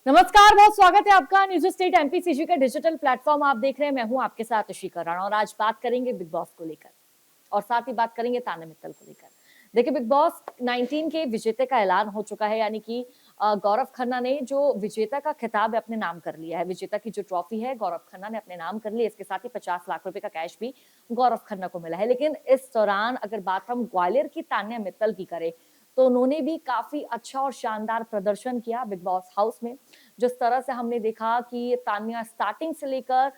नमस्कार, बहुत स्वागत है आपका न्यूज स्टेट एमपीसीजी का डिजिटल प्लेटफॉर्म आप देख रहे हैं। मैं हूं आपके साथ अशिका राणा और आज बात करेंगे बिग बॉस को लेकर और साथ ही बात करेंगे तान्या मित्तल को लेकर। देखिए, बिग बॉस 19 के विजेता का ऐलान हो चुका है, यानी कि गौरव खन्ना ने जो विजेता का खिताब अपने नाम कर लिया है। विजेता की जो ट्रॉफी है गौरव खन्ना ने अपने नाम कर ली है। इसके साथ ही 50 लाख रुपए का कैश भी गौरव खन्ना को मिला है। लेकिन इस दौरान अगर बात हम ग्वालियर की तान्या मित्तल की करें तो उन्होंने भी काफी अच्छा और शानदार प्रदर्शन किया बिग बॉस हाउस में। जिस तरह से हमने देखा कि तान्या स्टार्टिंग से लेकर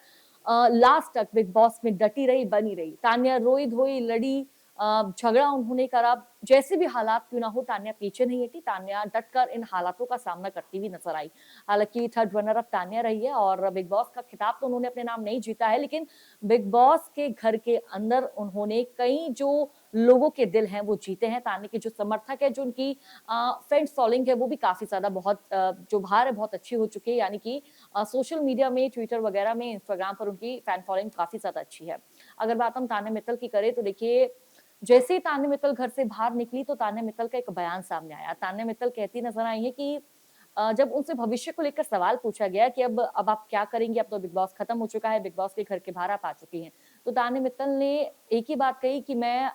लास्ट तक बिग बॉस में डटी रही, बनी रही। तान्या रोई धोई लड़ी, झगड़ा उन्होंने करा। जैसे भी हालात क्यों ना हो, तान्या पीछे नहीं हटी। तान्या डटकर इन हालातों का सामना करती हुई नजर आई। हालांकि थर्ड रनर अप तान्या रही है और बिग बॉस का खिताब तो उन्होंने अपने नाम नहीं जीता है, लेकिन बिग बॉस के घर के अंदर उन्होंने कई जो लोगों के दिल हैं वो जीते हैं। तान्या के जो समर्थक है, जो उनकी फैन फॉलोइंग है, वो भी काफी ज्यादा बहुत जो बाहर है बहुत अच्छी हो चुकी है। यानी कि सोशल मीडिया में, ट्विटर वगैरह में, इंस्टाग्राम पर उनकी फैन फॉलोइंग काफी ज्यादा अच्छी है। अगर बात हम तान्या मित्तल की करें तो देखिए, जैसे ही तान्या मित्तल घर से बाहर निकली तो तान्या मित्तल का एक बयान सामने आया। तान्या मित्तल कहती नजर आई है कि जब उनसे भविष्य को लेकर सवाल पूछा गया कि अब आप क्या करेंगे, अब तो बिग बॉस खत्म हो चुका है, बिग बॉस के घर के बाहर आप आ चुकी हैं। तो तान्या मित्तल ने एक ही बात कही कि मैं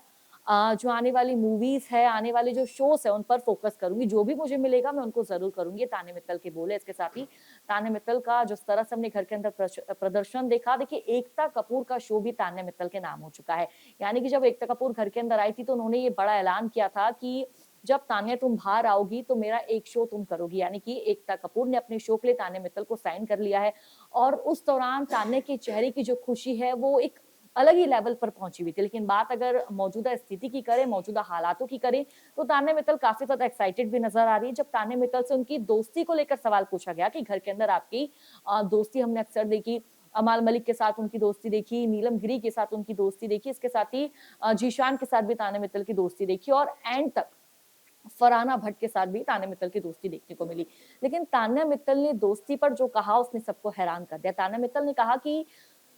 जो आने वाली मूवीज है, आने वाले जो शोज है, उन पर फोकस करूंगी। जो भी मुझे मिलेगा मैं उनको जरूर करूंगी। तान्या मित्तल के बोले। इसके साथ ही तान्या मित्तल का जिस तरह से हमने घर के अंदर प्रदर्शन देखा, देखिए एकता कपूर का शो भी तान्या मित्तल के नाम हो चुका है। यानी कि जब एकता कपूर घर के अंदर आई थी तो उन्होंने ये बड़ा ऐलान किया था कि जब तान्या तुम बाहर आओगी तो मेरा एक शो तुम करोगी। यानी कि एकता कपूर ने अपने शो के लिए तान्या मित्तल को साइन कर लिया है और उस दौरान तान्या के चेहरे की जो खुशी है वो एक अलग ही लेवल पर पहुंची हुई थी। लेकिन बात अगर मौजूदा स्थिति की करें, मौजूदा हालातों की करें, तो तान्या मित्तल काफी ज्यादा एक्साइटेड भी नजर आ रही है। जब तान्या मित्तल से उनकी दोस्ती को लेकर सवाल पूछा गया कि घर के अंदर आपकी दोस्ती हमने अक्सर देखी, अमाल मलिक के साथ उनकी दोस्ती देखी, नीलम गिरी के साथ उनकी दोस्ती देखी, इसके साथ ही जीशान के साथ भी तान्या मित्तल की दोस्ती देखी और एंड तक फरहाना भट्ट के साथ भी तान्या मित्तल की दोस्ती देखने को मिली। लेकिन तान्या मित्तल ने दोस्ती पर जो कहा उसने सबको हैरान कर दिया। तान्या मित्तल ने कहा कि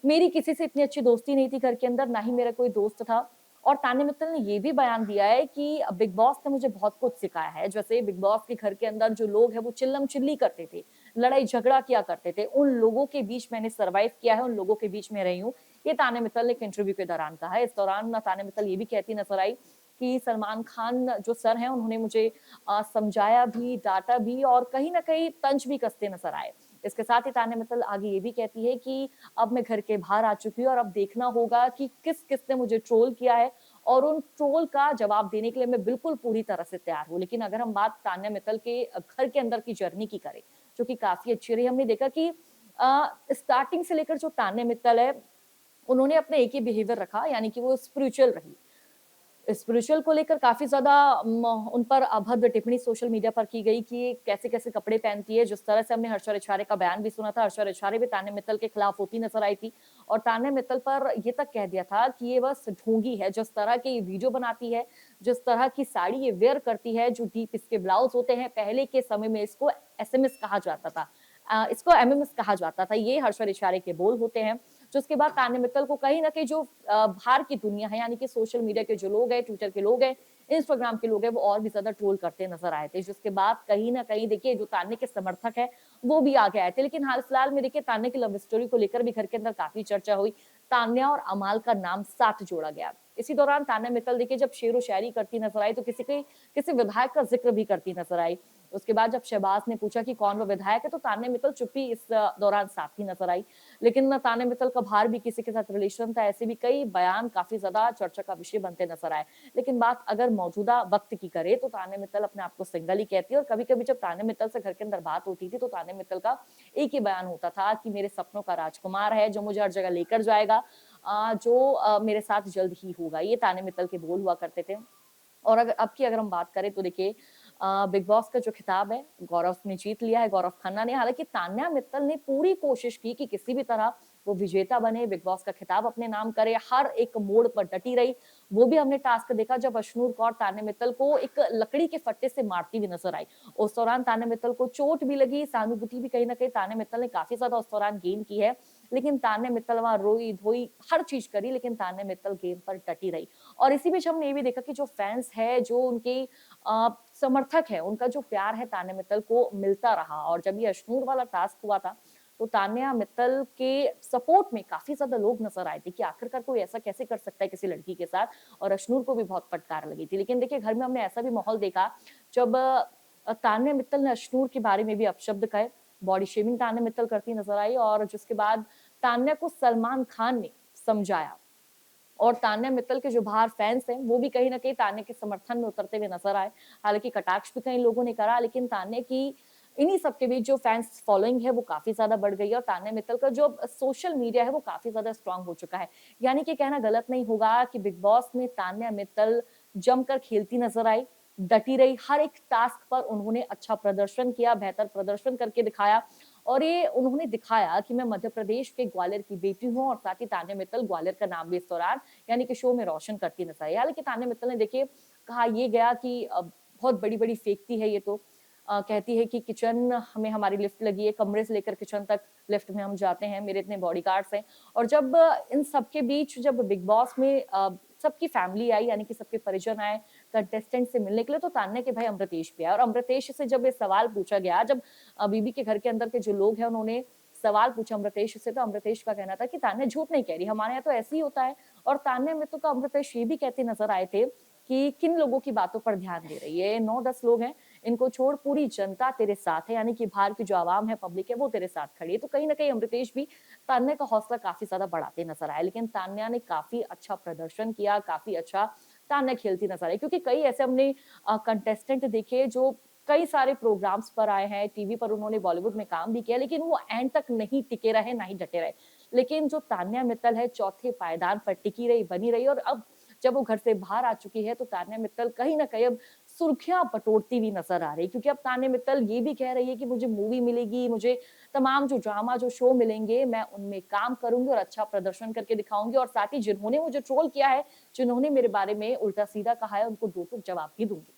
मेरी किसी से इतनी अच्छी दोस्ती नहीं थी घर के अंदर, ना ही मेरा कोई दोस्त था। और तान्या मित्तल ने ये भी बयान दिया है कि बिग बॉस ने मुझे बहुत कुछ सिखाया है। जैसे बिग बॉस के घर के अंदर जो लोग हैं वो चिल्लम चिल्ली करते थे, लड़ाई झगड़ा किया करते थे, उन लोगों के बीच मैंने सर्वाइव किया है, उन लोगों के बीच में रही हूँ। ये तान्या मित्तल ने एक इंटरव्यू के दौरान कहा है। इस दौरान तान्या मित्तल ये भी कहती नजर आई कि सलमान खान जो सर हैं उन्होंने मुझे समझाया भी, डांटा भी और कहीं ना कहीं तंज भी कसते नजर आए। इसके साथ ही तान्या मित्तल आगे ये भी कहती है कि अब मैं घर के बाहर आ चुकी हूँ और अब देखना होगा कि किस किसने मुझे ट्रोल किया है और उन ट्रोल का जवाब देने के लिए मैं बिल्कुल पूरी तरह से तैयार हूँ। लेकिन अगर हम बात तान्या मित्तल के घर के अंदर की जर्नी की करें, जो कि काफी अच्छी रही, हमने देखा कि स्टार्टिंग से लेकर जो तान्या मित्तल है उन्होंने अपना एक ही बिहेवियर रखा, यानी कि वो स्पिरिचुअल रही। स्पिरिचुअल को लेकर काफी ज्यादा उन पर अभद्र टिप्पणी सोशल मीडिया पर की गई कि कैसे कैसे कपड़े पहनती है। जिस तरह से हमने हर्षा रिछारे का बयान भी सुना था, हर्षा रिछारे भी तान्या मित्तल के खिलाफ होती नजर आई थी और तान्या मित्तल पर ये तक कह दिया था कि ये बस ढोंगी है। जिस तरह की वीडियो बनाती है, जिस तरह की साड़ी ये वेयर करती है, जो डीप इसके ब्लाउज होते हैं, पहले के समय में इसको एसएमएस कहा जाता था, इसको एमएमएस कहा जाता था। ये हर्षा रिछारे के बोल होते हैं। जो उसके बाद तान्या मित्तल को कहीं ना कहीं जो बाहर की दुनिया है, यानी कि सोशल मीडिया के जो लोग हैं, ट्विटर के लोग हैं, इंस्टाग्राम के लोग हैं, वो और भी ज्यादा ट्रोल करते नजर आए थे। जिसके बाद कहीं ना कहीं देखिए जो तान्या के समर्थक है वो भी आगे आए थे। लेकिन हाल फिलहाल में देखिए तान्या की लव स्टोरी को लेकर भी घर के अंदर काफी चर्चा हुई। तान्या और अमाल का नाम साथ जोड़ा गया। इसी दौरान तान्या मित्तल देखिए जब शेर व शायरी करती नजर आई तो किसी विधायक का जिक्र भी करती नजर आई। उसके बाद जब शहबाज ने पूछा कि कौन वो विधायक है तो तान्या मित्तल चुप्पी इस दौरान साथ ही नजर आई। लेकिन तान्या मित्तल का बाहर भी किसी के साथ रिलेशन था, ऐसे भी कई बयान काफी ज्यादा चर्चा का विषय बनते नजर आए। लेकिन बात अगर मौजूदा वक्त की करे तो तान्या मित्तल अपने आप को सिंगल ही कहती है और कभी कभी जब तान्या मित्तल से घर के अंदर बात होती थी तो तान्या मित्तल का एक ही बयान होता था कि मेरे सपनों का राजकुमार है जो मुझे हर जगह लेकर जाएगा, जो मेरे साथ जल्द ही होगा। ये तान्या मित्तल के बोल हुआ करते थे। और अगर हम बात करें तो देखिए बिग बॉस का जो खिताब है गौरव ने जीत लिया है, गौरव खन्ना ने। हालांकि तान्या मित्तल ने पूरी कोशिश की कि किसी भी तरह वो विजेता बने, बिग बॉस का खिताब अपने नाम करे, हर एक मोड़ पर डटी रही। वो भी हमने टास्क देखा जब अश्नूर कौर तान्या मित्तल को एक लकड़ी के फट्टे से मारती हुई नजर आई। उस दौरान तान्या मित्तल को चोट भी लगी, सहानुभूति भी कहीं ना कहीं तान्या मित्तल ने काफी ज्यादा उस दौरान गेन की है। लेकिन तान्या मित्तल वहां रोई धोई हर चीज करी, लेकिन तान्या मित्तल गेम पर डटी रही। और इसी बीच हमने ये भी देखा कि जो फैंस है, जो उनकी समर्थक है, उनका जो प्यार है तान्या मित्तल को मिलता रहा। और जब ये अश्नूर वाला टास्क हुआ था, तो तान्या मित्तल के सपोर्ट में काफ़ी ज़्यादा लोग नज़र आए थे कि आखिरकार कोई ऐसा कैसे कर सकता है किसी लड़की के साथ, और अश्नूर को भी बहुत फटकार लगी थी। लेकिन देखिए, घर में हमने ऐसा भी माहौल देखा जब तान्या मित्तल ने अश्नूर के बारे में भी अपशब्द कहे, बॉडी शेमिंग तान्या मित्तल करती नज़र आई, और जिसके बाद तान्या को सलमान खान ने समझाया। और तान्या मित्तल के जो बाहर फैन्स हैं, वो भी कहीं न कहीं तान्या के समर्थन में उतरते हुए नज़र आए। हालाँकि कटाक्ष भी कई लोगों ने करा, लेकिन तान्या की इन्हीं सब के बीच जो फैन्स फॉलोइंग है वो काफ़ी ज़्यादा बढ़ गई है, और तान्या मित्तल का जो सोशल मीडिया है वो काफ़ी ज़्यादा स्ट्रॉन्ग हो चुका है। यानी कि कहना गलत नहीं होगा कि बिग बॉस में तान्या मित्तल जमकर खेलती नज़र आई, डटी रही, हर एक टास्क पर उन्होंने अच्छा प्रदर्शन किया, बेहतर प्रदर्शन करके दिखाया। और ये उन्होंने दिखाया कि मैं मध्य प्रदेश के ग्वालियर की बेटी हूँ, और साथ ही तान्या मित्तल ग्वालियर का नाम भी इस दौरान यानी कि शो में रोशन करती नजर आई। हालांकि तान्या मित्तल ने देखिए कहा ये गया कि बहुत बड़ी-बड़ी फेंकती है ये तो। कहती है कि किचन हमें हमारी लिफ्ट लगी है, कमरे से लेकर किचन तक लिफ्ट में हम जाते हैं, मेरे इतने बॉडीगार्ड्स हैं। और जब इन सबके बीच जब बिग बॉस में सबकी फैमिली आई, यानी कि सबके परिजन आए कंटेस्टेंट से मिलने के लिए, तो तान्या के भाई अमृतेश भी आए। और अमृतेश से जब ये सवाल पूछा गया, जब बीबी के घर के अंदर के जो लोग हैं उन्होंने सवाल पूछा अमृतेश से, तो अमृतेश का कहना था कि तान्या झूठ नहीं कह रही, हमारे यहाँ तो ऐसे ही होता है। और तान्या मित्तल का अमृतेश ये भी कहते नजर आए थे कि किन लोगों की बातों पर ध्यान दे रही है, 9-10 लोग हैं, इनको छोड़ पूरी जनता तेरे साथ है, यानी कि बाहर की जो आवाम है, पब्लिक है, वो तेरे साथ खड़ी है। तो कहीं ना कहीं अमृतेश भी तान्या का हौसला काफी ज्यादा बढ़ाते नजर आए। लेकिन तान्या ने काफी अच्छा प्रदर्शन किया, काफी अच्छा तान्या खेलती नजर आई, क्योंकि कई ऐसे हमने कंटेस्टेंट देखे जो कई सारे प्रोग्राम्स पर आए हैं, टीवी पर उन्होंने बॉलीवुड में काम भी किया, लेकिन वो एंड तक नहीं टिके रहे, ना ही डटे रहे। लेकिन जो तान्या मित्तल है, चौथे पायदान पर टिकी रही, बनी रही, और अब जब वो घर से बाहर आ चुकी है, तो तान्या मित्तल कहीं न कहीं अब सुर्खियाँ बटोरती हुई नज़र आ रही है, क्योंकि अब तान्या मित्तल ये भी कह रही है कि मुझे मूवी मिलेगी, मुझे तमाम जो ड्रामा, जो शो मिलेंगे, मैं उनमें काम करूँगी और अच्छा प्रदर्शन करके दिखाऊँगी, और साथ ही जिन्होंने मुझे ट्रोल किया है, जिन्होंने मेरे बारे में उल्टा-सीधा कहा है, उनको दो टूक जवाब भी दूँगी।